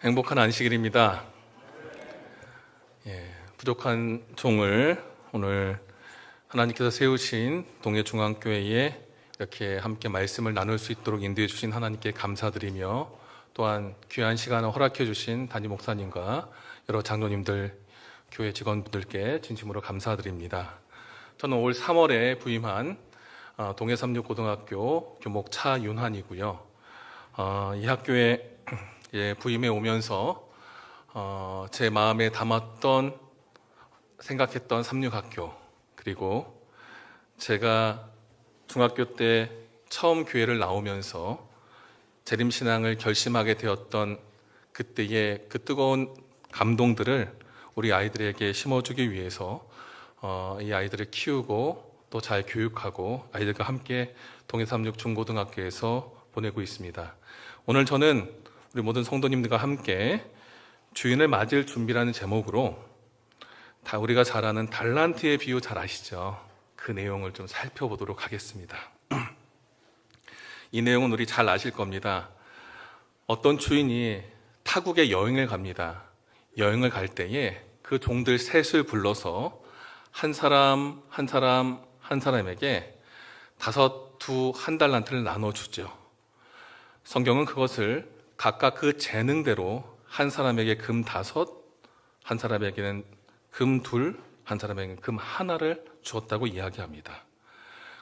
행복한 안식일입니다. 부족한 종을 오늘 하나님께서 세우신 동해중앙교회에 이렇게 함께 말씀을 나눌 수 있도록 인도해 주신 하나님께 감사드리며, 또한 귀한 시간을 허락해 주신 담임 목사님과 여러 장로님들, 교회 직원분들께 진심으로 감사드립니다. 저는 올 3월에 부임한 동해삼육고등학교 교목 차윤환이고요. 이 학교에 부임해 오면서 제 마음에 담았던, 생각했던 삼육학교, 그리고 제가 중학교 때 처음 교회를 나오면서 재림신앙을 결심하게 되었던 그때의 그 뜨거운 감동들을 우리 아이들에게 심어주기 위해서 이 아이들을 키우고 또 잘 교육하고 아이들과 함께 동해삼육 중고등학교에서 보내고 있습니다. 오늘 저는 우리 모든 성도님들과 함께 주인을 맞을 준비라는 제목으로 다 우리가 잘 아는 달란트의 비유 잘 아시죠? 그 내용을 좀 살펴보도록 하겠습니다. 이 내용은 우리 잘 아실 겁니다. 어떤 주인이 타국에 여행을 갑니다. 여행을 갈 때에 그 종들 셋을 불러서 한 사람에게 한 달란트를 나눠주죠. 성경은 그것을 각각 그 재능대로 한 사람에게 금 5, 한 사람에게는 금 2, 한 사람에게는 금 1를 주었다고 이야기합니다.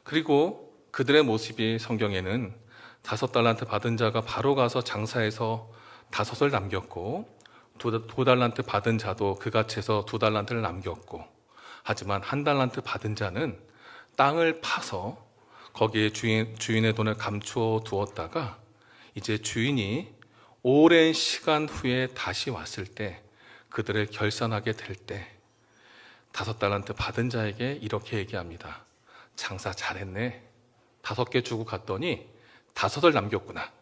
그리고 그들의 모습이 성경에는 5달란트 받은 자가 바로 가서 장사해서 5을 남겼고, 2달란트 받은 자도 그같이 해서 2달란트를 남겼고, 하지만 1달란트 받은 자는 땅을 파서 거기에 주인의 돈을 감추어 두었다가 이제 주인이 오랜 시간 후에 다시 왔을 때, 그들을 결산하게 될 때 5달란트 받은 자에게 이렇게 얘기합니다. 장사 잘했네. 5개 주고 갔더니 5을 남겼구나.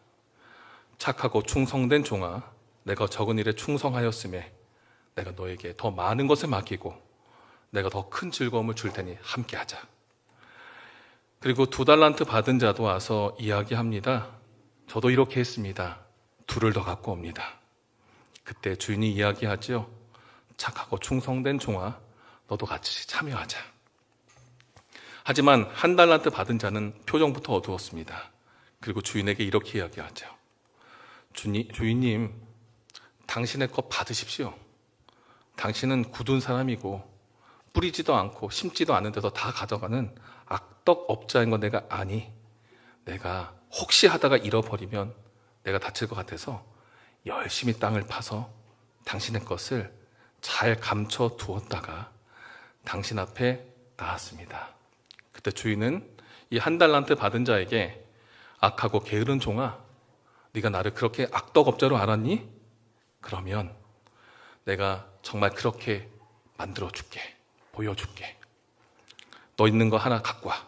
착하고 충성된 종아, 내가 적은 일에 충성하였음에 내가 너에게 더 많은 것을 맡기고 내가 더 큰 즐거움을 줄 테니 함께하자. 그리고 2달란트 받은 자도 와서 이야기합니다. 저도 이렇게 했습니다. 2를 더 갖고 옵니다. 그때 주인이 이야기하죠. 착하고 충성된 종아, 너도 같이 참여하자. 하지만 1달란트 받은 자는 표정부터 어두웠습니다. 그리고 주인에게 이렇게 이야기하죠. 주인님, 당신의 것 받으십시오. 당신은 굳은 사람이고 뿌리지도 않고 심지도 않은 데서 다 가져가는 악덕 업자인 건 내가 아니. 내가 혹시 하다가 잃어버리면 내가 다칠 것 같아서 열심히 땅을 파서 당신의 것을 잘 감춰 두었다가 당신 앞에 나왔습니다. 그때 주인은 이 1달란트 받은 자에게 악하고 게으른 종아, 네가 나를 그렇게 악덕업자로 알았니? 그러면 내가 정말 그렇게 만들어줄게. 보여줄게. 너 있는 거 하나 갖고 와.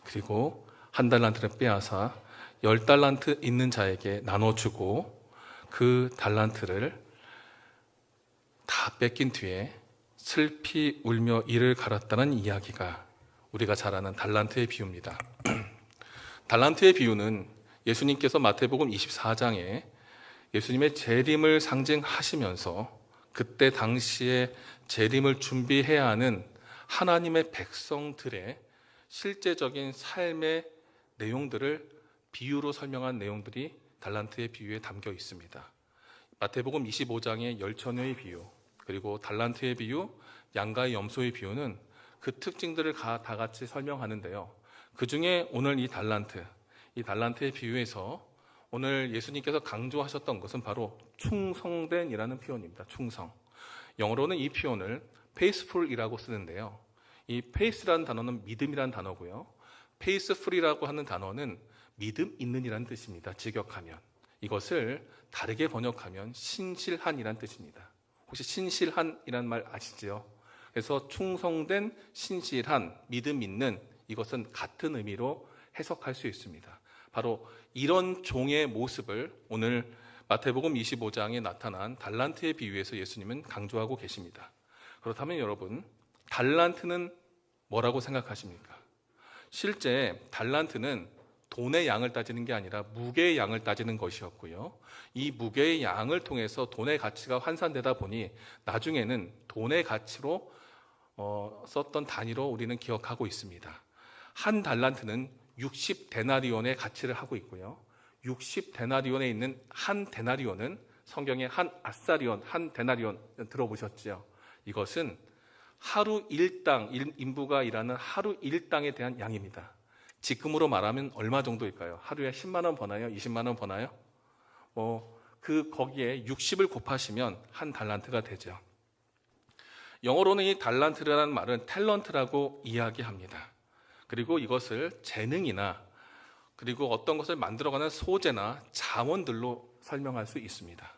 그리고 1달란트를 빼앗아 10달란트 있는 자에게 나눠주고 그 달란트를 다 뺏긴 뒤에 슬피 울며 이를 갈았다는 이야기가 우리가 잘 아는 달란트의 비유입니다. 달란트의 비유는 예수님께서 마태복음 24장에 예수님의 재림을 상징하시면서 그때 당시에 재림을 준비해야 하는 하나님의 백성들의 실제적인 삶의 내용들을 비유로 설명한 내용들이 달란트의 비유에 담겨 있습니다. 마태복음 25장의 열처녀의 비유, 그리고 달란트의 비유, 양가의 염소의 비유는 그 특징들을 다 같이 설명하는데요. 그 중에 오늘 이 달란트의 비유에서 오늘 예수님께서 강조하셨던 것은 바로 충성된이라는 표현입니다. 충성. 영어로는 이 표현을 faithful이라고 쓰는데요. 이 faith라는 단어는 믿음이라는 단어고요. faithful이라고 하는 단어는 믿음 있는이라는 뜻입니다. 직역하면. 이것을 다르게 번역하면 신실한이라는 뜻입니다. 혹시 신실한이라는 말 아시죠? 그래서 충성된, 신실한, 믿음 있는, 이것은 같은 의미로 해석할 수 있습니다. 바로 이런 종의 모습을 오늘 마태복음 25장에 나타난 달란트의 비유에서 예수님은 강조하고 계십니다. 그렇다면 여러분, 달란트는 뭐라고 생각하십니까? 실제 달란트는 돈의 양을 따지는 게 아니라 무게의 양을 따지는 것이었고요. 이 무게의 양을 통해서 돈의 가치가 환산되다 보니 나중에는 돈의 가치로 썼던 단위로 우리는 기억하고 있습니다. 한 달란트는 60데나리온의 가치를 하고 있고요. 60데나리온에 있는 한 데나리온은 성경에 한 아사리온, 한 데나리온 들어보셨죠? 이것은 하루 일당, 인부가 일하는 하루 일당에 대한 양입니다. 지금으로 말하면 얼마 정도일까요? 하루에 10만 원 버나요? 20만 원 버나요? 거기에 60을 곱하시면 한 달란트가 되죠. 영어로는 이 달란트라는 말은 탤런트라고 이야기합니다. 그리고 이것을 재능이나 그리고 어떤 것을 만들어가는 소재나 자원들로 설명할 수 있습니다.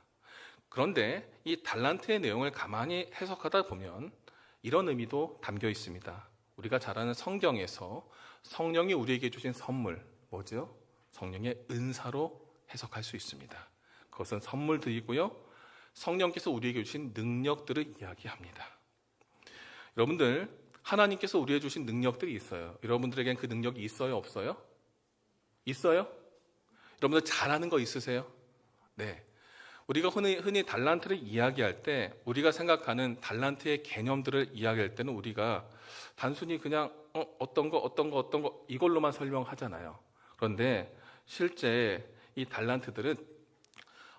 그런데 이 달란트의 내용을 가만히 해석하다 보면 이런 의미도 담겨 있습니다. 우리가 잘 아는 성경에서 성령이 우리에게 주신 선물, 뭐죠? 성령의 은사로 해석할 수 있습니다. 그것은 선물들이고요. 성령께서 우리에게 주신 능력들을 이야기합니다. 여러분들, 하나님께서 우리에게 주신 능력들이 있어요. 여러분들에겐 그 능력이 있어요? 없어요? 있어요? 여러분들 잘하는 거 있으세요? 네. 우리가 흔히 달란트를 이야기할 때 우리가 생각하는 달란트의 개념들을 이야기할 때는 우리가 단순히 그냥 어떤 거 이걸로만 설명하잖아요. 그런데 실제 이 달란트들은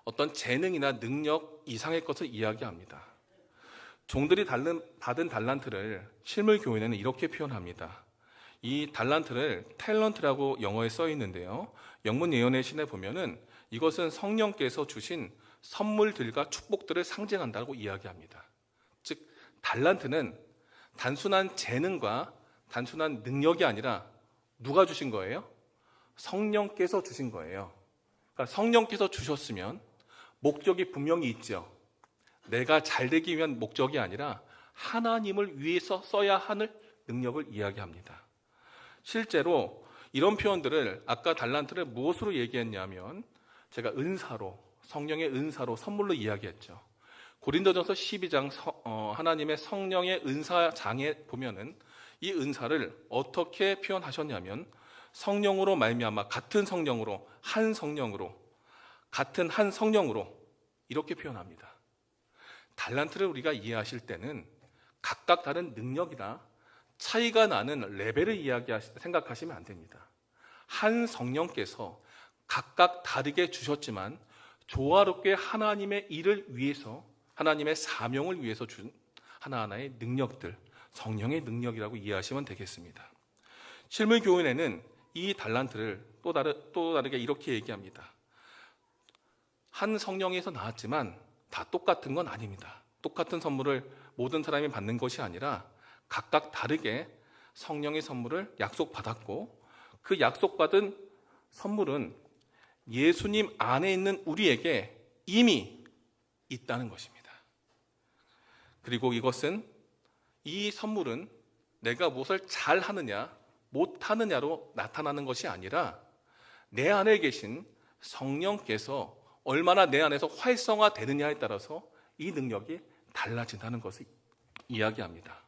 어떤 재능이나 능력 이상의 것을 이야기합니다. 종들이 받은 달란트를 실물교훈에는 이렇게 표현합니다. 이 달란트를 탤런트라고 영어에 써 있는데요. 영문 예언의 신에 보면은 이것은 성령께서 주신 선물들과 축복들을 상징한다고 이야기합니다. 즉, 달란트는 단순한 재능과 단순한 능력이 아니라 누가 주신 거예요? 성령께서 주신 거예요. 그러니까 성령께서 주셨으면 목적이 분명히 있죠. 내가 잘 되기 위한 목적이 아니라 하나님을 위해서 써야 하는 능력을 이야기합니다. 실제로 이런 표현들을 아까 달란트를 무엇으로 얘기했냐면 제가 은사로, 성령의 은사로 선물로 이야기했죠. 고린도전서 12장 하나님의 성령의 은사장에 보면은 이 은사를 어떻게 표현하셨냐면 성령으로 말미암아 같은 성령으로 한 성령으로 같은 한 성령으로 이렇게 표현합니다. 달란트를 우리가 이해하실 때는 각각 다른 능력이나 차이가 나는 레벨을 생각하시면 안 됩니다. 한 성령께서 각각 다르게 주셨지만 조화롭게 하나님의 일을 위해서 하나님의 사명을 위해서 준 하나하나의 능력들, 성령의 능력이라고 이해하시면 되겠습니다. 실물교훈에는 이 달란트를 또 다르게 이렇게 얘기합니다. 한 성령에서 나왔지만 다 똑같은 건 아닙니다. 똑같은 선물을 모든 사람이 받는 것이 아니라 각각 다르게 성령의 선물을 약속받았고 그 약속받은 선물은 예수님 안에 있는 우리에게 이미 있다는 것입니다. 그리고 이 선물은 내가 무엇을 잘하느냐 못하느냐로 나타나는 것이 아니라 내 안에 계신 성령께서 얼마나 내 안에서 활성화되느냐에 따라서 이 능력이 달라진다는 것을 이야기합니다.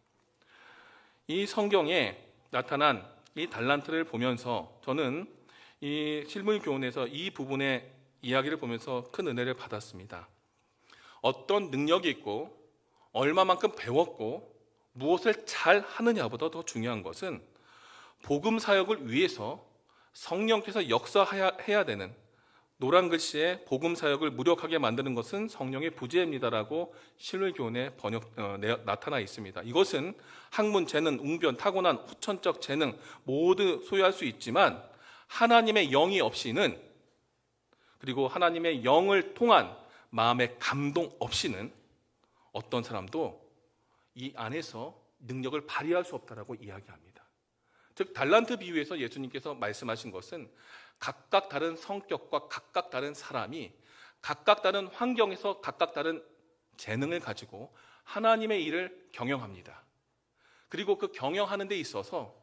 이 성경에 나타난 이 달란트를 보면서 저는 이 실물교훈에서 이 부분의 이야기를 보면서 큰 은혜를 받았습니다. 어떤 능력이 있고 얼마만큼 배웠고 무엇을 잘 하느냐보다 더 중요한 것은 복음 사역을 위해서 성령께서 역사해야 되는 노란 글씨에 복음 사역을 무력하게 만드는 것은 성령의 부재입니다라고 실물교훈에 나타나 있습니다. 이것은 학문, 재능, 웅변, 타고난 후천적 재능 모두 소유할 수 있지만 하나님의 영이 없이는 그리고 하나님의 영을 통한 마음의 감동 없이는 어떤 사람도 이 안에서 능력을 발휘할 수 없다라고 이야기합니다. 즉 달란트 비유에서 예수님께서 말씀하신 것은 각각 다른 성격과 각각 다른 사람이 각각 다른 환경에서 각각 다른 재능을 가지고 하나님의 일을 경영합니다. 그리고 그 경영하는 데 있어서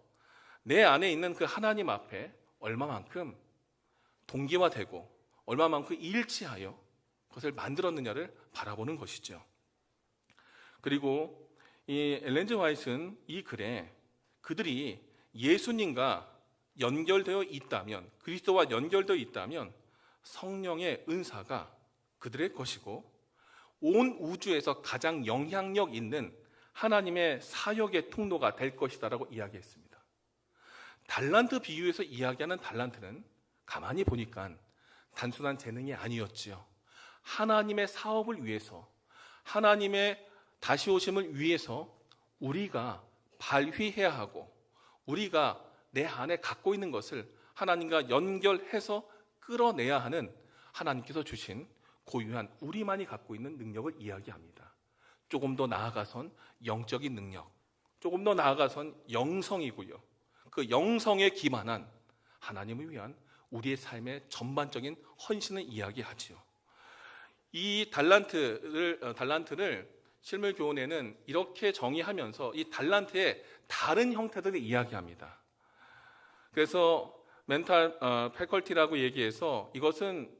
내 안에 있는 그 하나님 앞에 얼마만큼 동기화되고 얼마만큼 일치하여 그것을 만들었느냐를 바라보는 것이죠. 그리고 이 엘렌 지 화이트는 이 글에 그들이 예수님과 연결되어 있다면, 그리스도와 연결되어 있다면 성령의 은사가 그들의 것이고 온 우주에서 가장 영향력 있는 하나님의 사역의 통로가 될 것이다라고 이야기했습니다. 달란트 비유에서 이야기하는 달란트는 가만히 보니까 단순한 재능이 아니었지요. 하나님의 사업을 위해서, 하나님의 다시 오심을 위해서 우리가 발휘해야 하고, 우리가 내 안에 갖고 있는 것을 하나님과 연결해서 끌어내야 하는 하나님께서 주신 고유한 우리만이 갖고 있는 능력을 이야기합니다. 조금 더 나아가선 영적인 능력, 조금 더 나아가선 영성이고요. 그 영성에 기반한 하나님을 위한 우리의 삶의 전반적인 헌신을 이야기하지요. 이 달란트를 실물 교훈에는 이렇게 정의하면서 이 달란트의 다른 형태들을 이야기합니다. 그래서 멘탈 패컬티라고 얘기해서 이것은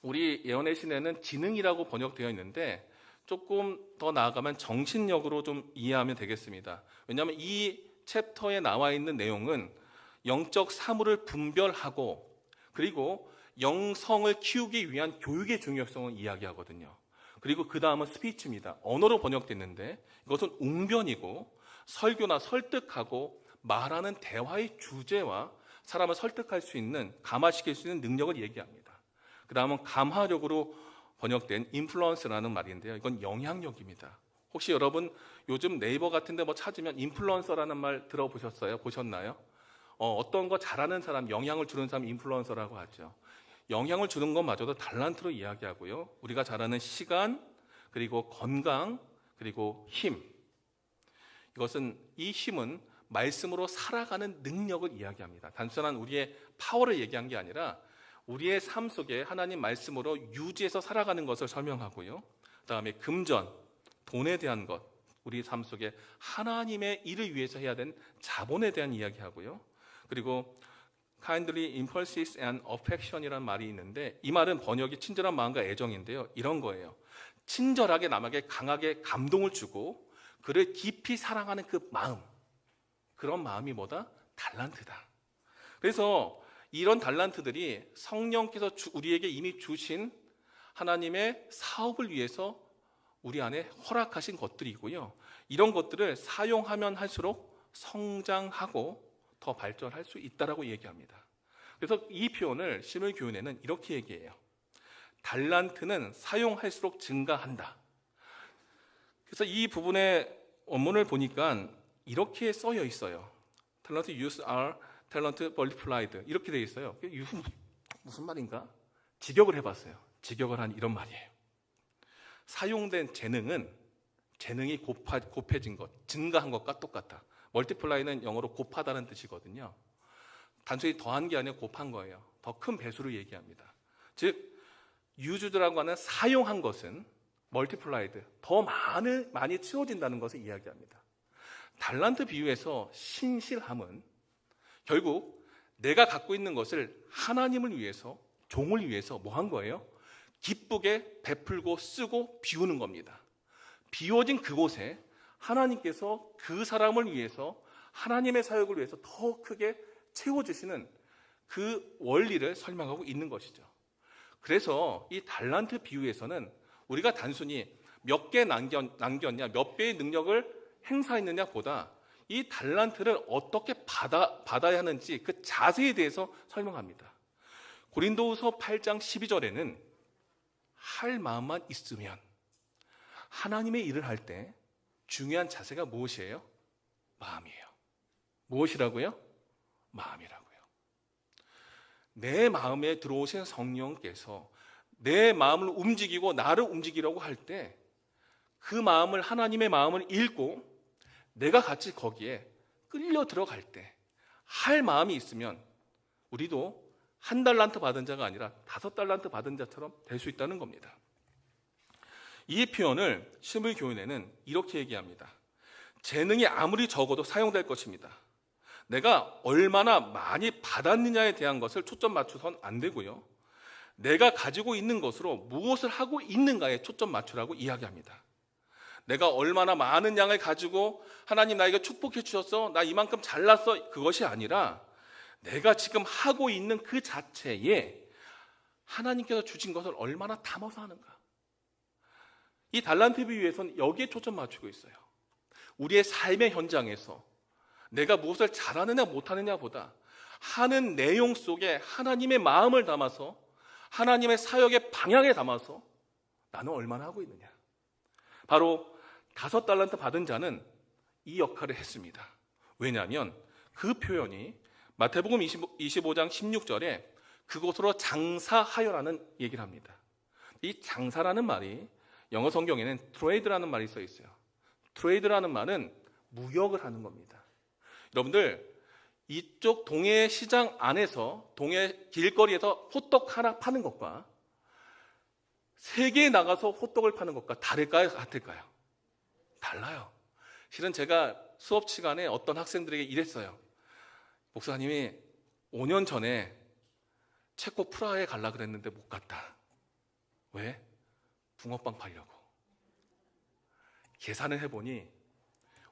우리 예언의 신에는 지능이라고 번역되어 있는데 조금 더 나아가면 정신력으로 좀 이해하면 되겠습니다. 왜냐하면 이 챕터에 나와 있는 내용은 영적 사물을 분별하고 그리고 영성을 키우기 위한 교육의 중요성을 이야기하거든요. 그리고 그 다음은 스피치입니다. 언어로 번역됐는데 이것은 웅변이고 설교나 설득하고 말하는 대화의 주제와 사람을 설득할 수 있는, 감화시킬 수 있는 능력을 얘기합니다. 그 다음은 감화력으로 번역된 인플루언스라는 말인데요. 이건 영향력입니다. 혹시 여러분 요즘 네이버 같은 데 뭐 찾으면 인플루언서라는 말 들어보셨어요? 보셨나요? 어떤 거 잘하는 사람, 영향을 주는 사람 인플루언서라고 하죠. 영향을 주는 것마저도 달란트로 이야기하고요. 우리가 잘 아는 시간, 그리고 건강, 그리고 힘. 이 힘은 말씀으로 살아가는 능력을 이야기합니다. 단순한 우리의 파워를 얘기한 게 아니라 우리의 삶 속에 하나님 말씀으로 유지해서 살아가는 것을 설명하고요. 그다음에 금전, 돈에 대한 것, 우리 삶 속에 하나님의 일을 위해서 해야 되는 자본에 대한 이야기하고요. 그리고 kindly, impulses and affection이라는 말이 있는데 이 말은 번역이 친절한 마음과 애정인데요. 이런 거예요. 친절하게 남에게 강하게 감동을 주고 그를 깊이 사랑하는 그 마음, 그런 마음이 뭐다? 달란트다. 그래서 이런 달란트들이 성령께서 우리에게 이미 주신 하나님의 사업을 위해서 우리 안에 허락하신 것들이고요. 이런 것들을 사용하면 할수록 성장하고 더 발전할 수 있다라고 얘기합니다. 그래서 이 표현을 실물 교훈에는 이렇게 얘기해요. 달란트는 사용할수록 증가한다. 그래서 이 부분의 원문을 보니까 이렇게 써여 있어요. Talent use are talent multiplied. 이렇게 되어 있어요. 무슨 말인가? 직역을 해봤어요. 직역을 한 이런 말이에요. 사용된 재능이 곱해진 것, 증가한 것과 똑같다. 멀티플라이는 영어로 곱하다는 뜻이거든요. 단순히 더한 게 아니라 곱한 거예요. 더 큰 배수를 얘기합니다. 즉, used라고 하는 사용한 것은 멀티플라이드, 더 많이 채워진다는 것을 이야기합니다. 달란트 비유에서 신실함은 결국 내가 갖고 있는 것을 하나님을 위해서, 종을 위해서 뭐 한 거예요? 기쁘게 베풀고 쓰고 비우는 겁니다. 비워진 그곳에 하나님께서 그 사람을 위해서, 하나님의 사역을 위해서 더 크게 채워주시는 그 원리를 설명하고 있는 것이죠. 그래서 이 달란트 비유에서는 우리가 단순히 몇 개 남겼냐, 몇 배의 능력을 행사했느냐 보다 이 달란트를 어떻게 받아야 하는지 그 자세에 대해서 설명합니다. 고린도후서 8장 12절에는 할 마음만 있으면, 하나님의 일을 할 때 중요한 자세가 무엇이에요? 마음이에요. 무엇이라고요? 마음이라고요. 내 마음에 들어오신 성령께서 내 마음을 움직이고 나를 움직이려고 할 때 그 마음을, 하나님의 마음을 읽고 내가 같이 거기에 끌려 들어갈 때 할 마음이 있으면 우리도 1달란트 받은 자가 아니라 5달란트 받은 자처럼 될 수 있다는 겁니다. 이 표현을 실물 교훈에는 이렇게 얘기합니다. 재능이 아무리 적어도 사용될 것입니다. 내가 얼마나 많이 받았느냐에 대한 것을 초점 맞춰서는 안 되고요. 내가 가지고 있는 것으로 무엇을 하고 있는가에 초점 맞추라고 이야기합니다. 내가 얼마나 많은 양을 가지고 하나님 나에게 축복해 주셨어, 나 이만큼 잘났어, 그것이 아니라 내가 지금 하고 있는 그 자체에 하나님께서 주신 것을 얼마나 담아서 하는가. 이 달란트 비유에서는 여기에 초점 맞추고 있어요. 우리의 삶의 현장에서 내가 무엇을 잘하느냐 못하느냐보다 하는 내용 속에 하나님의 마음을 담아서 하나님의 사역의 방향에 담아서 나는 얼마나 하고 있느냐. 바로 5달란트 받은 자는 이 역할을 했습니다. 왜냐하면 그 표현이 마태복음 25장 16절에 그곳으로 장사하여라는 얘기를 합니다. 이 장사라는 말이 영어 성경에는 트레이드라는 말이 써 있어요. 트레이드라는 말은 무역을 하는 겁니다. 여러분들, 이쪽 동해 시장 안에서 동해 길거리에서 호떡 하나 파는 것과 세계에 나가서 호떡을 파는 것과 다를까요? 같을까요? 달라요. 실은 제가 수업 시간에 어떤 학생들에게 이랬어요. 목사님이 5년 전에 체코 프라하에 가려고 그랬는데 못 갔다. 왜? 붕어빵 팔려고. 계산을 해보니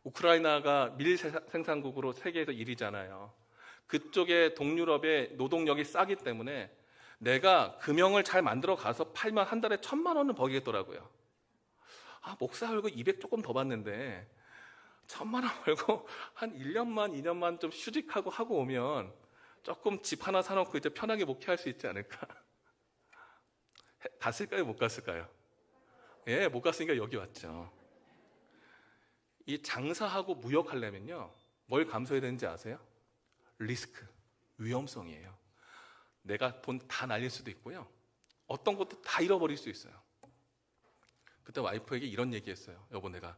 우크라이나가 밀 생산국으로 세계에서 1위잖아요. 그쪽에 동유럽의 노동력이 싸기 때문에 내가 금형을 잘 만들어 가서 팔면 한 달에 1,000만 원은 벌겠더라고요. 목사 월급 200 조금 더 받는데 1,000만 원 벌고 한 1년만 2년만 좀 휴직하고 하고 오면 조금 집 하나 사놓고 이제 편하게 목회할 수 있지 않을까. 갔을까요? 못 갔을까요? 예, 못 갔으니까 여기 왔죠. 이 장사하고 무역하려면요, 뭘 감수해야 되는지 아세요? 리스크, 위험성이에요. 내가 돈 다 날릴 수도 있고요, 어떤 것도 다 잃어버릴 수 있어요. 그때 와이프에게 이런 얘기했어요. 여보, 내가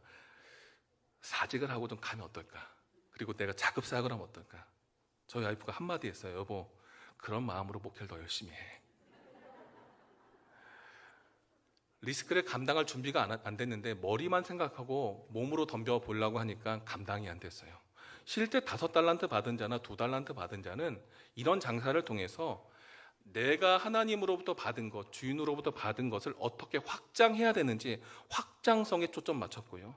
사직을 하고 좀 가면 어떨까? 그리고 내가 자급사역을 하면 어떨까? 저희 와이프가 한마디 했어요. 여보, 그런 마음으로 목회를 더 열심히 해. 리스크를 감당할 준비가 안 됐는데 머리만 생각하고 몸으로 덤벼보려고 하니까 감당이 안 됐어요. 실제 5달란트 받은 자나 2달란트 받은 자는 이런 장사를 통해서 내가 하나님으로부터 받은 것, 주인으로부터 받은 것을 어떻게 확장해야 되는지 확장성에 초점 맞췄고요.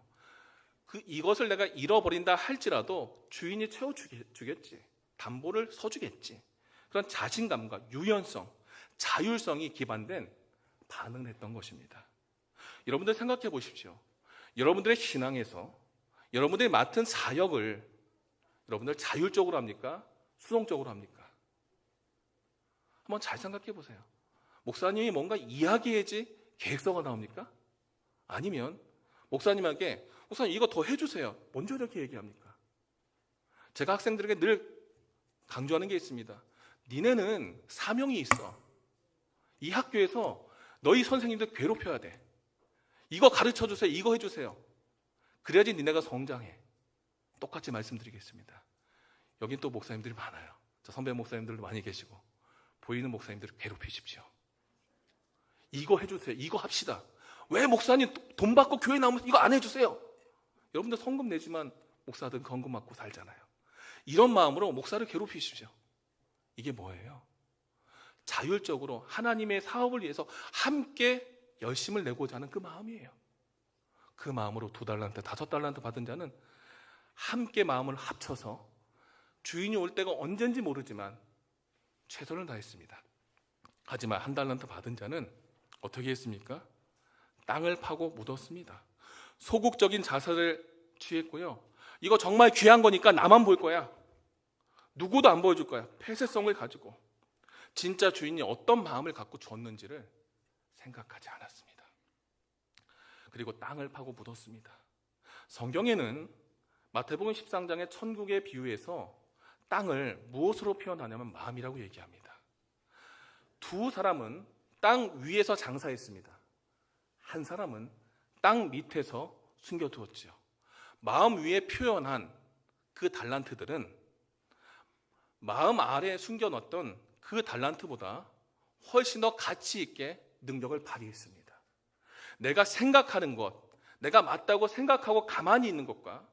이것을 내가 잃어버린다 할지라도 주인이 채워주겠지, 담보를 서주겠지, 그런 자신감과 유연성, 자율성이 기반된 반응을 했던 것입니다. 여러분들 생각해 보십시오. 여러분들의 신앙에서 여러분들이 맡은 사역을 여러분들 자율적으로 합니까? 수동적으로 합니까? 한번 잘 생각해 보세요. 목사님이 뭔가 이야기해야지 계획서가 나옵니까? 아니면 목사님에게 목사님 이거 더 해주세요, 먼저 이렇게 얘기합니까? 제가 학생들에게 늘 강조하는 게 있습니다. 니네는 사명이 있어. 이 학교에서 너희 선생님들 괴롭혀야 돼. 이거 가르쳐주세요, 이거 해주세요. 그래야지 니네가 성장해. 똑같이 말씀드리겠습니다. 여긴 또 목사님들이 많아요. 저 선배 목사님들도 많이 계시고 보이는 목사님들을 괴롭히십시오. 이거 해주세요, 이거 합시다. 왜 목사님 돈 받고 교회 나오면 이거 안 해주세요? 여러분들 성금 내지만 목사들은 건금 받고 살잖아요. 이런 마음으로 목사를 괴롭히십시오. 이게 뭐예요? 자율적으로 하나님의 사업을 위해서 함께 열심을 내고자 하는 그 마음이에요. 그 마음으로 2달란트, 5달란트 받은 자는 함께 마음을 합쳐서 주인이 올 때가 언젠지 모르지만 최선을 다했습니다. 하지만 1달란트 받은 자는 어떻게 했습니까? 땅을 파고 묻었습니다. 소극적인 자세를 취했고요. 이거 정말 귀한 거니까 나만 볼 거야. 누구도 안 보여줄 거야. 폐쇄성을 가지고 진짜 주인이 어떤 마음을 갖고 줬는지를 생각하지 않았습니다. 그리고 땅을 파고 묻었습니다. 성경에는 마태복음 13장의 천국의 비유에서 땅을 무엇으로 표현하냐면 마음이라고 얘기합니다. 2 사람은 땅 위에서 장사했습니다. 1 사람은 땅 밑에서 숨겨두었지요. 마음 위에 표현한 그 달란트들은 마음 아래에 숨겨놨던 그 달란트보다 훨씬 더 가치 있게 능력을 발휘했습니다. 내가 생각하는 것, 내가 맞다고 생각하고 가만히 있는 것과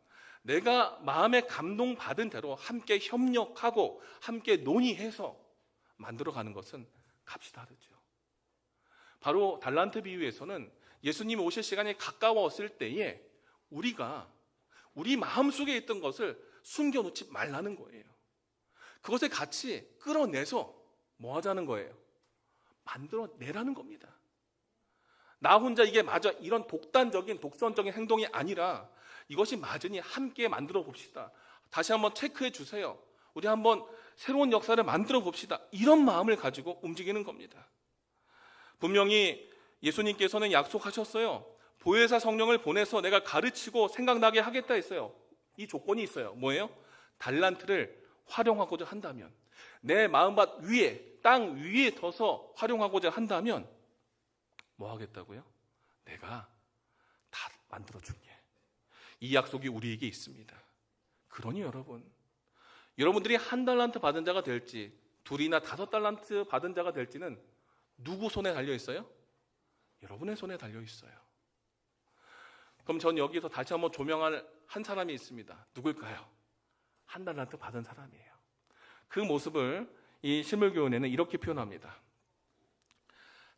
내가 마음에 감동받은 대로 함께 협력하고 함께 논의해서 만들어가는 것은 값이 다르죠. 바로 달란트 비유에서는 예수님이 오실 시간이 가까웠을 때에 우리가 우리 마음속에 있던 것을 숨겨놓지 말라는 거예요. 그것을 같이 끌어내서 뭐 하자는 거예요? 만들어내라는 겁니다. 나 혼자 이게 맞아, 이런 독단적인 독선적인 행동이 아니라 이것이 맞으니 함께 만들어 봅시다. 다시 한번 체크해 주세요. 우리 한번 새로운 역사를 만들어 봅시다. 이런 마음을 가지고 움직이는 겁니다. 분명히 예수님께서는 약속하셨어요. 보혜사 성령을 보내서 내가 가르치고 생각나게 하겠다 했어요. 이 조건이 있어요. 뭐예요? 달란트를 활용하고자 한다면, 내 마음밭 위에, 땅 위에 둬서 활용하고자 한다면 뭐 하겠다고요? 내가 다 만들어줄게. 이 약속이 우리에게 있습니다. 그러니 여러분들이 1달란트 받은 자가 될지 2이나 5달란트 받은 자가 될지는 누구 손에 달려 있어요? 여러분의 손에 달려 있어요. 그럼 전 여기서 다시 한번 조명할 한 사람이 있습니다. 누굴까요? 1달란트 받은 사람이에요. 그 모습을 이 실물교훈에는 이렇게 표현합니다.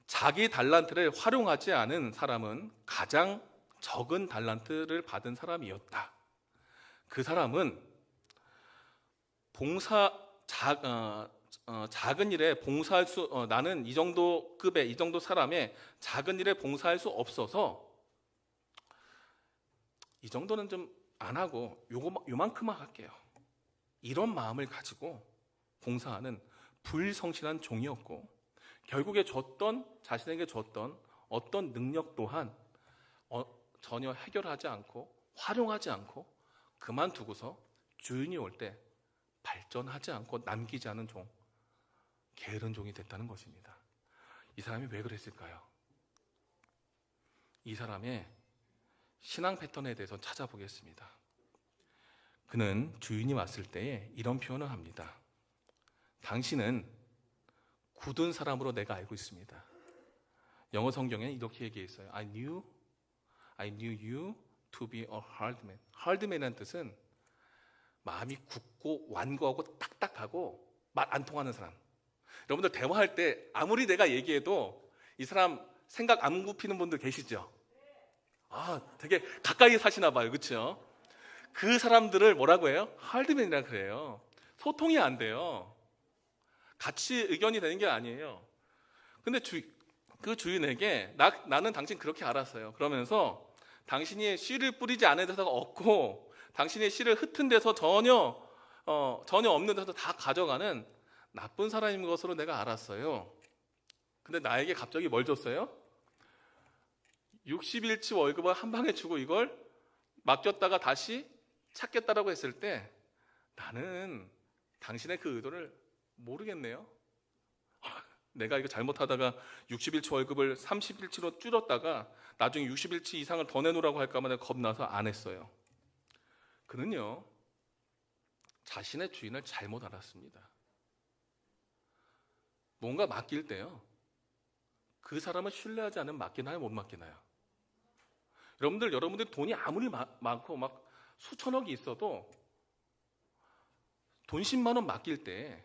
자기 달란트를 활용하지 않은 사람은 가장 적은 달란트를 받은 사람이었다. 그 사람은 작은 일에 봉사할 수, 나는 이 정도 급의, 이 정도 사람의 작은 일에 봉사할 수 없어서 이 정도는 좀 안 하고 요만큼만 할게요. 이런 마음을 가지고 봉사하는 불성실한 종이었고, 결국에 자신에게 줬던 어떤 능력 또한 전혀 해결하지 않고 활용하지 않고 그만두고서 주인이 올 때 발전하지 않고 남기지 않은 종, 게으른 종이 됐다는 것입니다. 이 사람이 왜 그랬을까요? 이 사람의 신앙 패턴에 대해서 찾아보겠습니다. 그는 주인이 왔을 때에 이런 표현을 합니다. 당신은 굳은 사람으로 내가 알고 있습니다. 영어 성경에 이렇게 얘기했어요. I knew you to be a hard man. hard man이라는 뜻은 마음이 굳고 완고하고 딱딱하고 말 안 통하는 사람. 여러분들 대화할 때 아무리 내가 얘기해도 이 사람 생각 안 굽히는 분들 계시죠? 되게 가까이 사시나 봐요. 그렇죠? 그 사람들을 뭐라고 해요? hardman이라 그래요. 소통이 안 돼요. 같이 의견이 되는 게 아니에요. 근데 그 주인에게 나는 당신 그렇게 알았어요. 그러면서 당신이 씨를 뿌리지 않은 데서가 없고 당신의 씨를 흩은 데서 전혀 없는 데서 다 가져가는 나쁜 사람인 것으로 내가 알았어요. 근데 나에게 갑자기 뭘 줬어요? 60일치 월급을 한 방에 주고 이걸 맡겼다가 다시 찾겠다라고 했을 때 나는 당신의 그 의도를 모르겠네요. 내가 이거 잘못하다가 60일치 월급을 30일치로 줄였다가 나중에 60일치 이상을 더 내놓으라고 할까 봐 내가 겁나서 안 했어요. 그는요, 자신의 주인을 잘못 알았습니다. 뭔가 맡길 때요, 그 사람을 신뢰하지 않으면 맡기나요, 못 맡기나요? 여러분들 돈이 아무리 많고 막 수천억이 있어도 돈 10만 원 맡길 때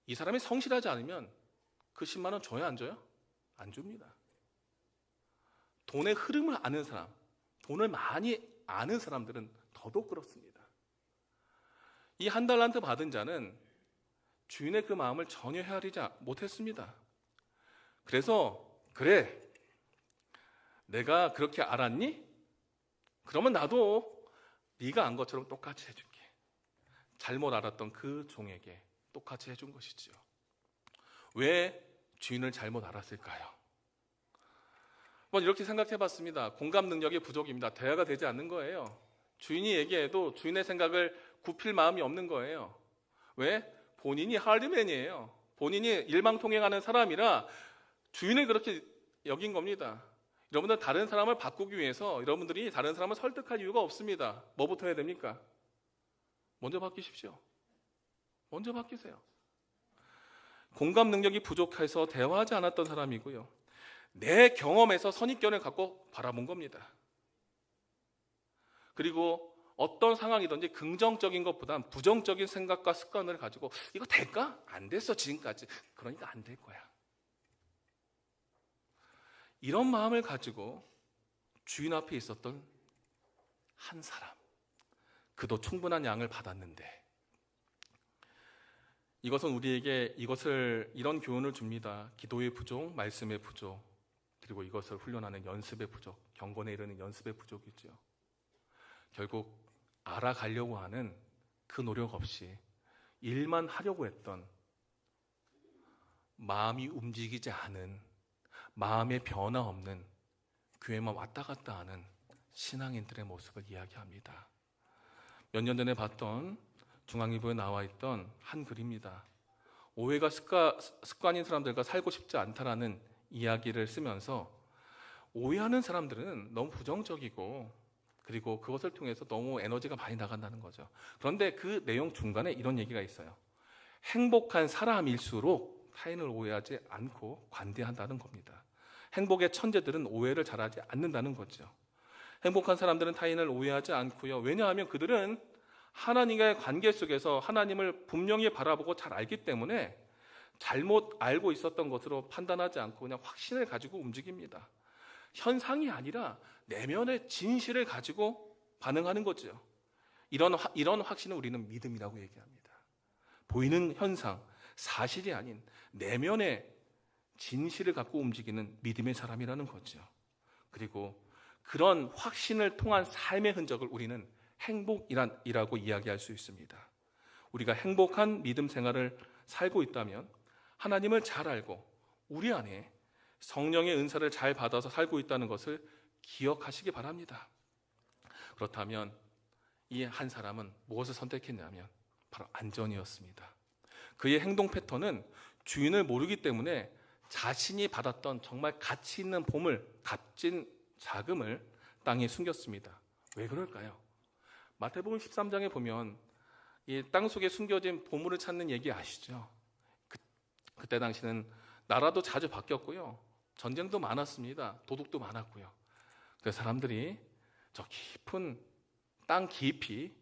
이 사람이 성실하지 않으면 그 10만 원 줘요, 안 줘요? 안 줍니다. 돈의 흐름을 아는 사람, 돈을 많이 아는 사람들은 더더욱 그렇습니다. 이 1달란트 받은 자는 주인의 그 마음을 전혀 헤아리지 못했습니다. 그래서 그래, 내가 그렇게 알았니? 그러면 나도 네가 안 것처럼 똑같이 해줄게. 잘못 알았던 그 종에게 똑같이 해준 것이지요. 왜 주인을 잘못 알았을까요? 이렇게 생각해 봤습니다. 공감 능력이 부족입니다. 대화가 되지 않는 거예요. 주인이 얘기해도 주인의 생각을 굽힐 마음이 없는 거예요. 왜? 본인이 하드맨이에요. 본인이 일망통행하는 사람이라 주인을 그렇게 여긴 겁니다. 여러분들 다른 사람을 바꾸기 위해서 여러분들이 다른 사람을 설득할 이유가 없습니다. 뭐부터 해야 됩니까? 먼저 바뀌십시오. 먼저 바뀌세요. 공감 능력이 부족해서 대화하지 않았던 사람이고요. 내 경험에서 선입견을 갖고 바라본 겁니다. 그리고 어떤 상황이든지 긍정적인 것보단 부정적인 생각과 습관을 가지고 이거 될까? 안 됐어 지금까지. 그러니까 안 될 거야. 이런 마음을 가지고 주인 앞에 있었던 한 사람, 그도 충분한 양을 받았는데 이것은 우리에게 이런 교훈을 줍니다. 기도의 부족, 말씀의 부족, 그리고 이것을 훈련하는 연습의 부족, 경건에 이르는 연습의 부족이죠. 결국 알아가려고 하는 그 노력 없이 일만 하려고 했던, 마음이 움직이지 않은, 마음의 변화 없는, 교회만 왔다 갔다 하는 신앙인들의 모습을 이야기합니다. 몇 년 전에 봤던 중앙일보에 나와 있던 한 글입니다. 오해가 습관인 사람들과 살고 싶지 않다라는 이야기를 쓰면서, 오해하는 사람들은 너무 부정적이고, 그리고 그것을 통해서 너무 에너지가 많이 나간다는 거죠. 그런데 그 내용 중간에 이런 얘기가 있어요. 행복한 사람일수록 타인을 오해하지 않고 관대한다는 겁니다. 행복의 천재들은 오해를 잘하지 않는다는 거죠. 행복한 사람들은 타인을 오해하지 않고요. 왜냐하면 그들은 하나님과의 관계 속에서 하나님을 분명히 바라보고 잘 알기 때문에 잘못 알고 있었던 것으로 판단하지 않고 그냥 확신을 가지고 움직입니다. 현상이 아니라 내면의 진실을 가지고 반응하는 거죠. 이런 확신을 우리는 믿음이라고 얘기합니다. 보이는 현상, 사실이 아닌 내면의 진실을 갖고 움직이는 믿음의 사람이라는 거죠. 그리고 그런 확신을 통한 삶의 흔적을 우리는 행복이라고 이야기할 수 있습니다. 우리가 행복한 믿음 생활을 살고 있다면 하나님을 잘 알고 우리 안에 성령의 은사를 잘 받아서 살고 있다는 것을 기억하시기 바랍니다. 그렇다면 이 한 사람은 무엇을 선택했냐면 바로 안전이었습니다. 그의 행동 패턴은 주인을 모르기 때문에 자신이 받았던 정말 가치 있는 보물, 값진 자금을 땅에 숨겼습니다. 왜 그럴까요? 마태복음 13장에 보면 이 땅 속에 숨겨진 보물을 찾는 얘기 아시죠? 그때 당시는 나라도 자주 바뀌었고요. 전쟁도 많았습니다. 도둑도 많았고요. 그래서 사람들이 저 깊은 땅 깊이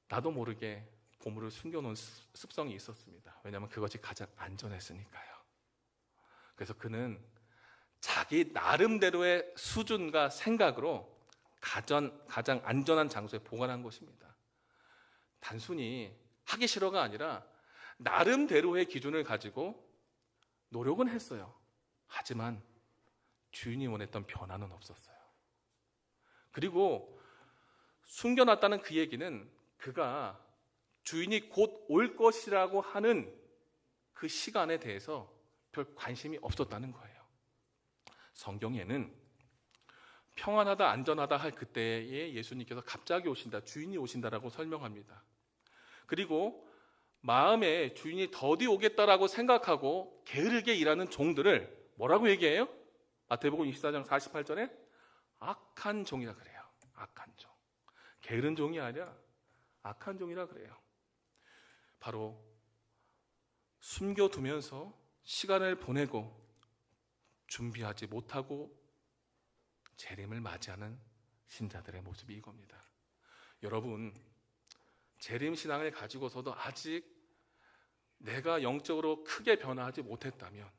나도 모르게 보물을 숨겨놓은 습성이 있었습니다. 왜냐하면 그것이 가장 안전했으니까요. 그래서 그는 자기 나름대로의 수준과 생각으로 가장 안전한 장소에 보관한 것입니다. 단순히 하기 싫어가 아니라 나름대로의 기준을 가지고 노력은 했어요. 하지만 주인이 원했던 변화는 없었어요. 그리고 숨겨놨다는 그 얘기는 그가 주인이 곧 올 것이라고 하는 그 시간에 대해서 별 관심이 없었다는 거예요. 성경에는 평안하다, 안전하다 할 그때에 예수님께서 갑자기 오신다, 주인이 오신다라고 설명합니다. 그리고 마음에 주인이 더디 오겠다라고 생각하고 게으르게 일하는 종들을 뭐라고 얘기해요? 마태복음 24장 48절에 악한 종이라 그래요. 악한 종. 게으른 종이 아니라 악한 종이라 그래요. 바로 숨겨두면서 시간을 보내고 준비하지 못하고 재림을 맞이하는 신자들의 모습이 이겁니다. 여러분, 재림신앙을 가지고서도 아직 내가 영적으로 크게 변화하지 못했다면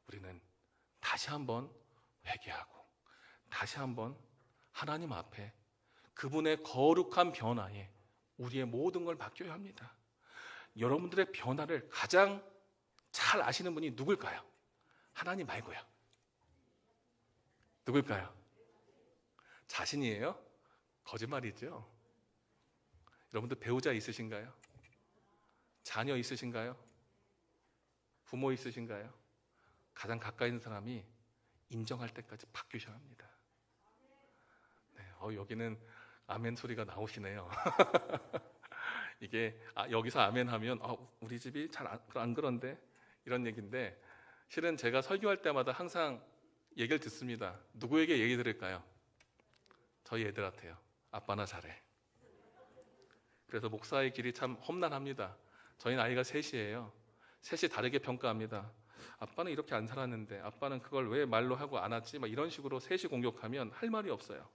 우리는 다시 한번 회개하고 다시 한번 하나님 앞에 그분의 거룩한 변화에 우리의 모든 걸 맡겨야 합니다. 여러분들의 변화를 가장 잘 아시는 분이 누굴까요? 하나님 말고요. 누굴까요? 자신이에요? 거짓말이죠. 여러분들 배우자 있으신가요? 자녀 있으신가요? 부모 있으신가요? 가장 가까이 있는 사람이 인정할 때까지 바뀌셔야 합니다. 네, 여기는 아멘 소리가 나오시네요. 이게 여기서 아멘 하면 우리 집이 잘 안 그런데 이런 얘기인데, 실은 제가 설교할 때마다 항상 얘기를 듣습니다. 누구에게 얘기 들을까요? 저희 애들한테요. 아빠나 잘해. 그래서 목사의 길이 참 험난합니다. 저희는 아이가 셋이에요. 셋이 다르게 평가합니다. 아빠는 이렇게 안 살았는데, 아빠는 그걸 왜 말로 하고 안 하지? 막 이런 식으로 셋이 공격하면 할 말이 없어요.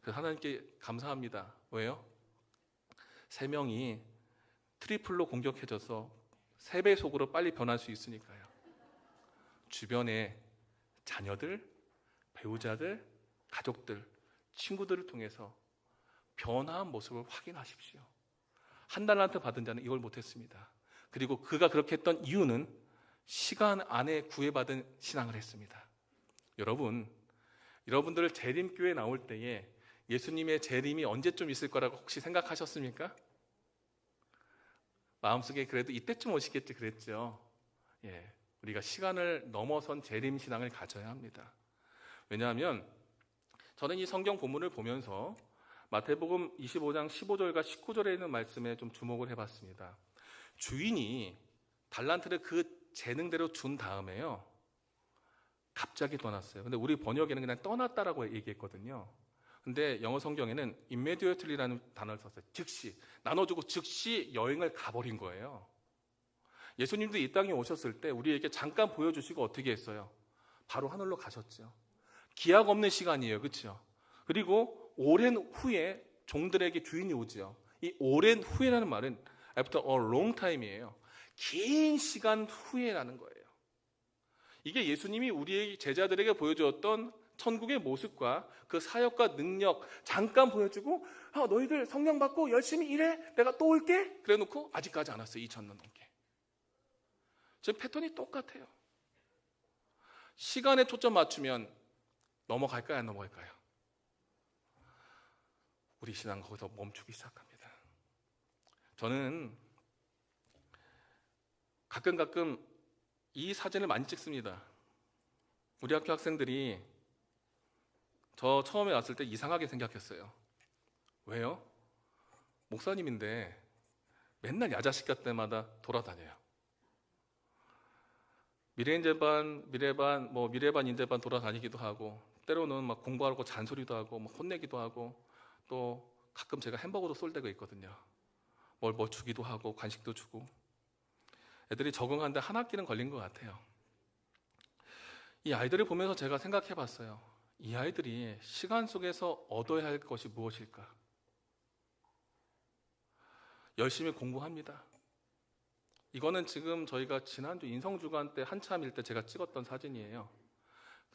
그래서 하나님께 감사합니다. 왜요? 세 명이 트리플로 공격해져서 3배속으로 빨리 변할 수 있으니까요. 주변에 자녀들, 배우자들, 가족들, 친구들을 통해서 변화한 모습을 확인하십시오. 한 달란트 받은 자는 이걸 못했습니다. 그리고 그가 그렇게 했던 이유는 시간 안에 구애받은 신앙을 했습니다. 여러분들 재림교회 나올 때에 예수님의 재림이 언제쯤 있을 거라고 혹시 생각하셨습니까? 마음속에 그래도 이때쯤 오시겠지 그랬죠. 우리가 시간을 넘어선 재림 신앙을 가져야 합니다. 왜냐하면 저는 이 성경 본문을 보면서 마태복음 25장 15절과 19절에 있는 말씀에 좀 주목을 해봤습니다. 주인이 달란트를 그 재능대로 준 다음에요, 갑자기 떠났어요. 근데 우리 번역에는 그냥 떠났다라고 얘기했거든요. 근데 영어 성경에는 immediately라는 단어를 썼어요. 즉시, 나눠주고 즉시 여행을 가버린 거예요. 예수님도 이 땅에 오셨을 때 우리에게 잠깐 보여주시고 어떻게 했어요? 바로 하늘로 가셨죠. 기약 없는 시간이에요. 그렇죠? 그리고 오랜 후에 종들에게 주인이 오죠. 이 오랜 후에라는 말은 after a long time이에요. 긴 시간 후에라는 거예요. 이게 예수님이 우리의 제자들에게 보여주었던 천국의 모습과 그 사역과 능력 잠깐 보여주고 너희들 성령 받고 열심히 일해, 내가 또 올게, 그래 놓고 아직까지 안 왔어요. 2000년 넘게. 지금 패턴이 똑같아요. 시간에 초점 맞추면 넘어갈까요? 안 넘어갈까요? 우리 신앙 거기서 멈추기 시작합니다. 저는 가끔 이 사진을 많이 찍습니다. 우리 학교 학생들이 저 처음에 왔을 때 이상하게 생각했어요. 왜요? 목사님인데 맨날 야자식 갈 때마다 돌아다녀요. 미래반, 인재반 돌아다니기도 하고, 때로는 막 공부하라고 잔소리도 하고, 막 혼내기도 하고, 또 가끔 제가 햄버거도 쏠 때가 있거든요. 뭘 주기도 하고, 간식도 주고. 애들이 적응하는데 한 학기는 걸린 것 같아요. 이 아이들을 보면서 제가 생각해 봤어요. 이 아이들이 시간 속에서 얻어야 할 것이 무엇일까? 열심히 공부합니다. 이거는 지금 저희가 지난주 인성주간 때 한참일 때 제가 찍었던 사진이에요.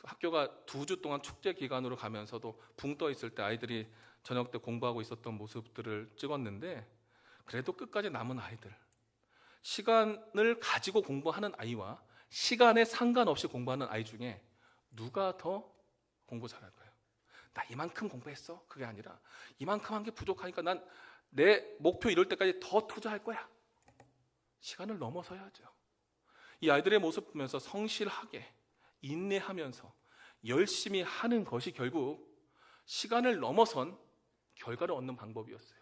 학교가 2주 동안 축제 기간으로 가면서도 붕 떠 있을 때 아이들이 저녁 때 공부하고 있었던 모습들을 찍었는데, 그래도 끝까지 남은 아이들, 시간을 가지고 공부하는 아이와 시간에 상관없이 공부하는 아이 중에 누가 더 공부 잘할까요? 나 이만큼 공부했어? 그게 아니라 이만큼 한 게 부족하니까 난 내 목표 이룰 때까지 더 투자할 거야. 시간을 넘어서야죠. 이 아이들의 모습 보면서 성실하게 인내하면서 열심히 하는 것이 결국 시간을 넘어선 결과를 얻는 방법이었어요.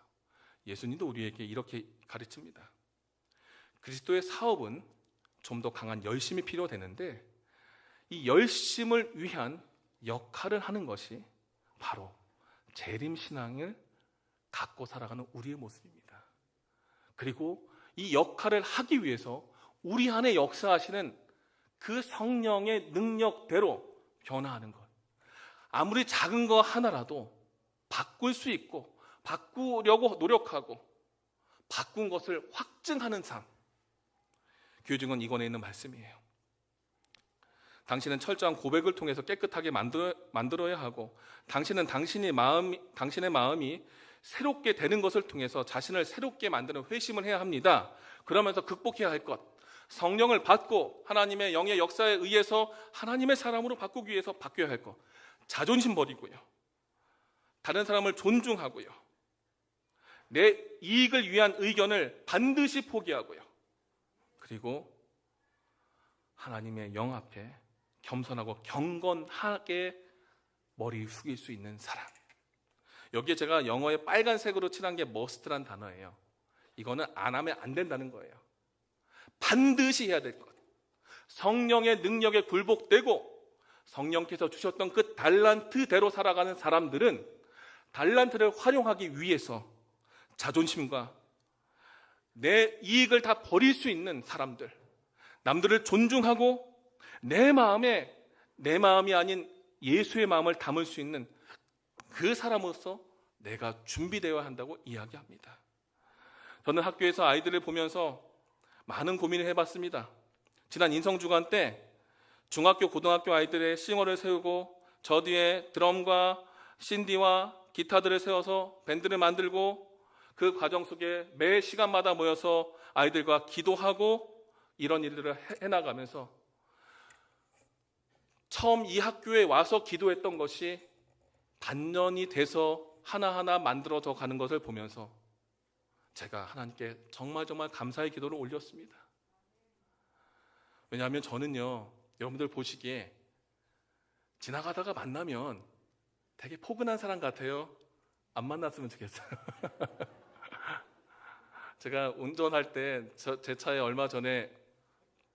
예수님도 우리에게 이렇게 가르칩니다. 그리스도의 사업은 좀 더 강한 열심이 필요되는데, 이 열심을 위한 역할을 하는 것이 바로 재림신앙을 갖고 살아가는 우리의 모습입니다. 그리고 이 역할을 하기 위해서 우리 안에 역사하시는 그 성령의 능력대로 변화하는 것. 아무리 작은 거 하나라도 바꿀 수 있고, 바꾸려고 노력하고, 바꾼 것을 확증하는 삶. 교증은 이권에 있는 말씀이에요. 당신은 철저한 고백을 통해서 깨끗하게 만들어야 하고, 당신의 마음이 새롭게 되는 것을 통해서 자신을 새롭게 만드는 회심을 해야 합니다. 그러면서 극복해야 할 것, 성령을 받고 하나님의 영의 역사에 의해서 하나님의 사람으로 바꾸기 위해서 바뀌어야 할 것, 자존심 버리고요, 다른 사람을 존중하고요, 내 이익을 위한 의견을 반드시 포기하고요, 그리고 하나님의 영 앞에 겸손하고 경건하게 머리 숙일 수 있는 사람. 여기에 제가 영어에 빨간색으로 칠한 게 must란 단어예요. 이거는 안 하면 안 된다는 거예요. 반드시 해야 될 것. 성령의 능력에 굴복되고 성령께서 주셨던 그 달란트대로 살아가는 사람들은 달란트를 활용하기 위해서 자존심과 내 이익을 다 버릴 수 있는 사람들, 남들을 존중하고 내 마음이 아닌 예수의 마음을 담을 수 있는 그 사람으로서 내가 준비되어야 한다고 이야기합니다. 저는 학교에서 아이들을 보면서 많은 고민을 해봤습니다. 지난 인성주간 때 중학교, 고등학교 아이들의 싱어를 세우고 저 뒤에 드럼과 신디와 기타들을 세워서 밴드를 만들고 그 과정 속에 매 시간마다 모여서 아이들과 기도하고 이런 일들을 해나가면서 처음 이 학교에 와서 기도했던 것이 반년이 돼서 하나하나 만들어져 가는 것을 보면서 제가 하나님께 정말 감사의 기도를 올렸습니다. 왜냐하면 저는요, 여러분들 보시기에 지나가다가 만나면 되게 포근한 사람 같아요. 안 만났으면 좋겠어요. 제가 운전할 때 제 차에 얼마 전에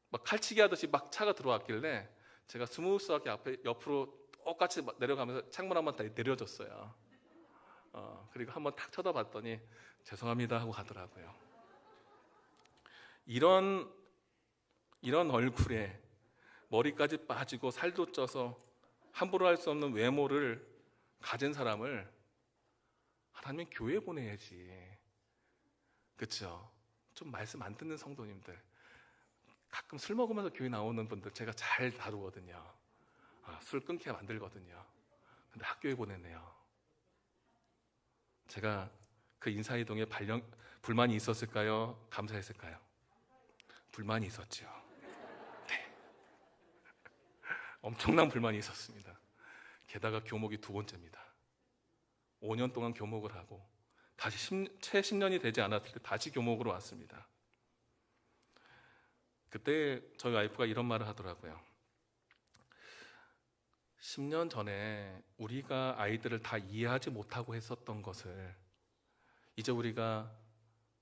막 칼치기 하듯이 막 차가 들어왔길래 제가 스무스하게 앞에 옆으로 똑같이 내려가면서 창문 한번 다 내려줬어요. 그리고 한번 탁 쳐다봤더니 죄송합니다 하고 가더라고요. 이런 얼굴에 머리까지 빠지고 살도 쪄서 함부로 할 수 없는 외모를 가진 사람을 하나님은 교회 보내야지. 그렇죠? 좀 말씀 안 듣는 성도님들, 가끔 술 먹으면서 교회 나오는 분들 제가 잘 다루거든요. 술 끊게 만들거든요. 근데 학교에 보냈네요. 제가 그 인사이동에 불만이 있었을까요? 감사했을까요? 불만이 있었죠. 네. 엄청난 불만이 있었습니다. 게다가 교목이 2번째입니다. 5년 동안 교목을 하고 다시 채 10년이 되지 않았을 때 다시 교목으로 왔습니다. 그때 저희 와이프가 이런 말을 하더라고요. 10년 전에 우리가 아이들을 다 이해하지 못하고 했었던 것을 이제 우리가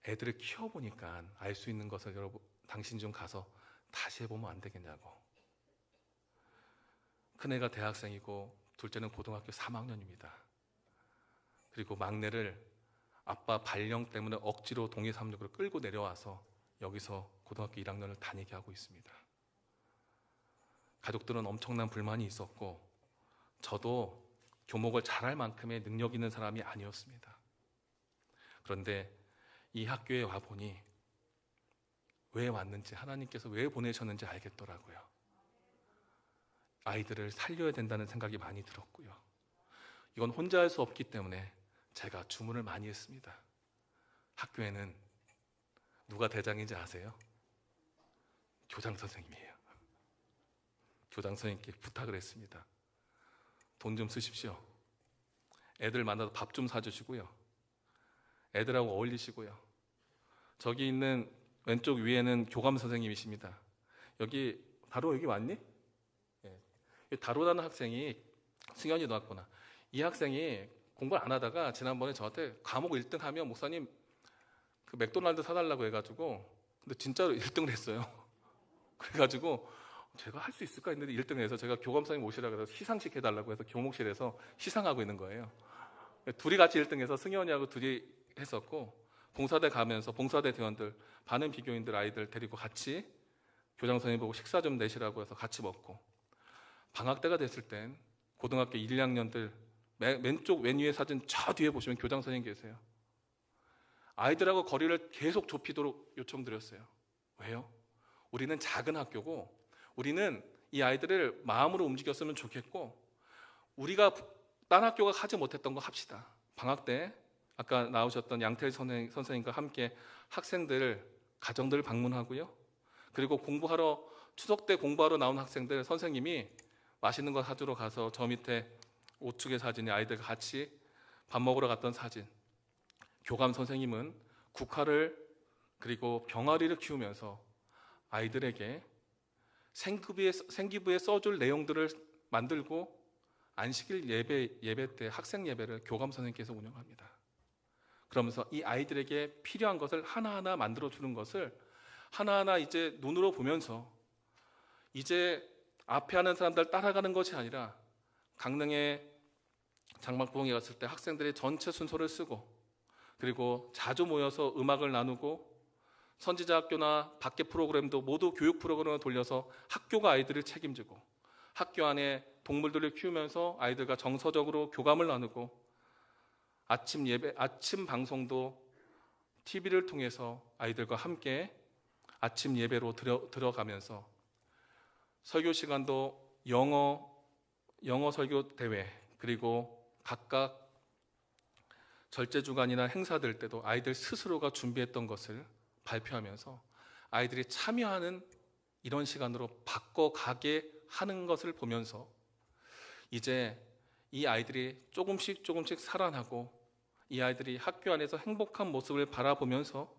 애들을 키워보니까 알 수 있는 것을 여러분, 당신 좀 가서 다시 해보면 안 되겠냐고. 큰애가 대학생이고 둘째는 고등학교 3학년입니다. 그리고 막내를 아빠 발령 때문에 억지로 동해삼육으로 끌고 내려와서 여기서 고등학교 1학년을 다니게 하고 있습니다. 가족들은 엄청난 불만이 있었고 저도 교목을 잘할 만큼의 능력 있는 사람이 아니었습니다. 그런데 이 학교에 와보니 왜 왔는지, 하나님께서 왜 보내셨는지 알겠더라고요. 아이들을 살려야 된다는 생각이 많이 들었고요. 이건 혼자 할 수 없기 때문에 제가 주문을 많이 했습니다. 학교에는 누가 대장인지 아세요? 교장 선생님이에요. 교장 선생님께 부탁을 했습니다. 돈 좀 쓰십시오. 애들 만나서 밥 좀 사주시고요. 애들하고 어울리시고요. 저기 있는 왼쪽 위에는 교감 선생님이십니다. 바로 여기 왔니? 예. 다로라는 학생이, 승현이도 왔구나. 이 학생이 공부를 안 하다가 지난번에 저한테 과목 1등 하면 목사님 그 맥도날드 사달라고 해가지고, 근데 진짜로 1등을 했어요. 그래가지고 제가 할 수 있을까 했는데 1등을 해서 제가 교감 선생님 오시라고 해서 시상식 해달라고 해서 교목실에서 시상하고 있는 거예요. 둘이 같이 1등해서 승현이하고 둘이 했었고, 봉사대 가면서 봉사대 대원들, 반은 비교인들 아이들 데리고 같이 교장 선생님 보고 식사 좀 내시라고 해서 같이 먹고, 방학 때가 됐을 땐 고등학교 1, 2학년들 왼쪽 왼 위에 사진 저 뒤에 보시면 교장 선생님 계세요. 아이들하고 거리를 계속 좁히도록 요청드렸어요. 왜요? 우리는 작은 학교고 우리는 이 아이들을 마음으로 움직였으면 좋겠고 우리가 딴 학교가 하지 못했던 거 합시다. 방학 때 아까 나오셨던 양태일 선생님과 함께 학생들 가정들을 방문하고요. 그리고 추석 때 공부하러 나온 학생들 선생님이 맛있는 거 사주러 가서 저 밑에 우측의 사진이 아이들과 같이 밥 먹으러 갔던 사진. 교감 선생님은 국화를 그리고 병아리를 키우면서 아이들에게 생기부에 써줄 내용들을 만들고 안식일 예배 때 학생 예배를 교감 선생님께서 운영합니다. 그러면서 이 아이들에게 필요한 것을 하나하나 만들어주는 것을 하나하나 이제 눈으로 보면서 이제 앞에 하는 사람들 따라가는 것이 아니라 강릉에 장막부흥에 갔을 때 학생들이 전체 순서를 쓰고 그리고 자주 모여서 음악을 나누고 선지자학교나 밖에 프로그램도 모두 교육 프로그램을 돌려서 학교가 아이들을 책임지고 학교 안에 동물들을 키우면서 아이들과 정서적으로 교감을 나누고 아침 방송도 TV를 통해서 아이들과 함께 아침 예배로 들어가면서 설교 시간도 영어 설교 대회 그리고 각각 절제주간이나 행사될 때도 아이들 스스로가 준비했던 것을 발표하면서 아이들이 참여하는 이런 시간으로 바꿔가게 하는 것을 보면서 이제 이 아이들이 조금씩 살아나고 이 아이들이 학교 안에서 행복한 모습을 바라보면서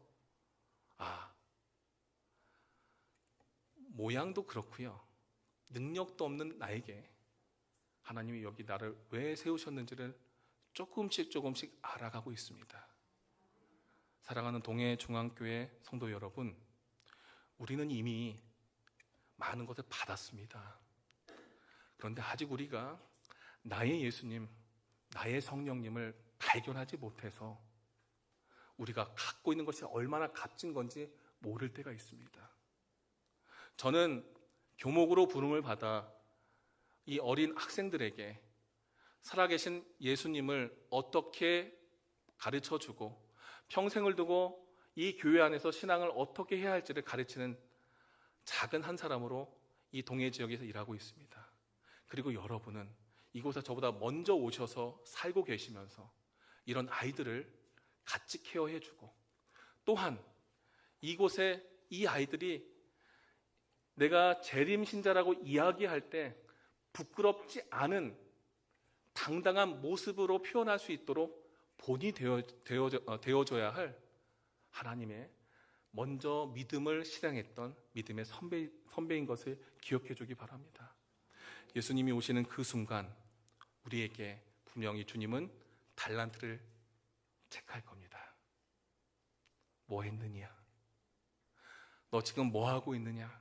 모양도 그렇고요. 능력도 없는 나에게 하나님이 여기 나를 왜 세우셨는지를 조금씩 알아가고 있습니다. 사랑하는 동해중앙교회 성도 여러분, 우리는 이미 많은 것을 받았습니다. 그런데 아직 우리가 나의 예수님, 나의 성령님을 발견하지 못해서 우리가 갖고 있는 것이 얼마나 값진 건지 모를 때가 있습니다. 저는 교목으로 부름을 받아 이 어린 학생들에게 살아계신 예수님을 어떻게 가르쳐주고 평생을 두고 이 교회 안에서 신앙을 어떻게 해야 할지를 가르치는 작은 한 사람으로 이 동해 지역에서 일하고 있습니다. 그리고 여러분은 이곳에 저보다 먼저 오셔서 살고 계시면서 이런 아이들을 같이 케어해주고 또한 이곳에 이 아이들이 내가 재림신자라고 이야기할 때 부끄럽지 않은 당당한 모습으로 표현할 수 있도록 본이 되어줘야 할 하나님의 먼저 믿음을 실행했던 믿음의 선배인 것을 기억해 주기 바랍니다. 예수님이 오시는 그 순간 우리에게 분명히 주님은 달란트를 체크할 겁니다. 뭐 했느냐? 너 지금 뭐 하고 있느냐?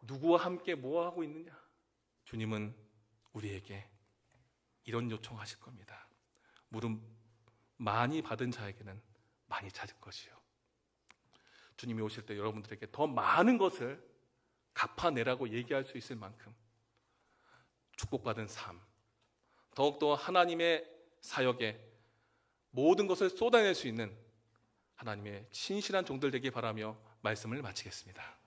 누구와 함께 뭐 하고 있느냐? 주님은 우리에게 이런 요청하실 겁니다. 물은 많이 받은 자에게는 많이 찾을 것이요. 주님이 오실 때 여러분들에게 더 많은 것을 갚아내라고 얘기할 수 있을 만큼 축복받은 삶, 더욱더 하나님의 사역에 모든 것을 쏟아낼 수 있는 하나님의 신실한 종들 되길 바라며 말씀을 마치겠습니다.